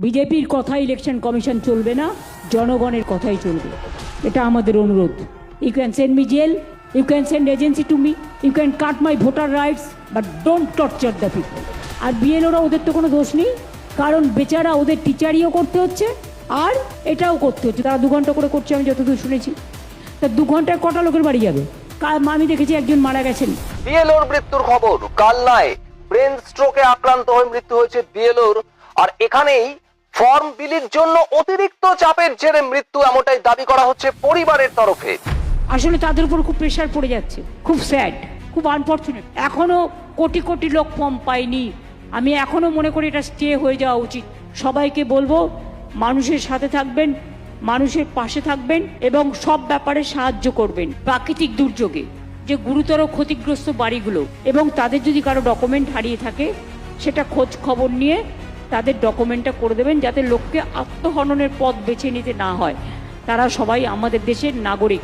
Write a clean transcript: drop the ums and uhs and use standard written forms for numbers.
বিজেপির কথা election commission চলবে না, জনগণের কথাই চলবে। এটা আমাদের অনুরোধ। You can send me jail, you can send agency to me, you can cut my voter rights, but don't torture the people. আর বিএলওরা, ওদের তো কোনো দোষ নেই, কারণ বেচারা ওদের টিচারিও করতে হচ্ছে আর এটাও করতে হচ্ছে। তারা 2 ঘন্টা করে করছে, আমি যতদূর শুনেছি। তা 2 ঘন্টায় কটা লোকের বাড়ি যাবে? আমি দেখেছি একজন মারা গেছেন। বিএলওর মৃত্যুর খবর কালনায় ব্রেন স্ট্রোকে আক্রান্ত হয়ে মৃত্যু হয়েছে বিএলওর। আর এখানেই ফর্ম বিলির জন্য অতিরিক্ত চাপের জেরে মৃত্যু, এমনটাই দাবি করা হচ্ছে পরিবারের তরফে। আসলে তাদের উপর খুব প্রেশার পড়ে যাচ্ছে, খুব স্যাড, খুব আনফর্চুনেট। এখনো কোটি কোটি লোক ফর্ম পায়নি। আমি এখনো মনে করি এটা স্টে হয়ে যাওয়া উচিত। সবাইকে বলবো, মানুষের সাথে থাকবেন, মানুষের পাশে থাকবেন এবং সব ব্যাপারে সাহায্য করবেন। প্রাকৃতিক দুর্যোগে যে গুরুতর ক্ষতিগ্রস্ত বাড়িগুলো, এবং তাদের যদি কারো ডকুমেন্ট হারিয়ে থাকে সেটা খোঁজ খবর নিয়ে তাদের ডকুমেন্টটা করে দেবেন, যাতে লোককে আত্মহননের পথ বেছে নিতে না হয়। তারা সবাই আমাদের দেশের নাগরিক।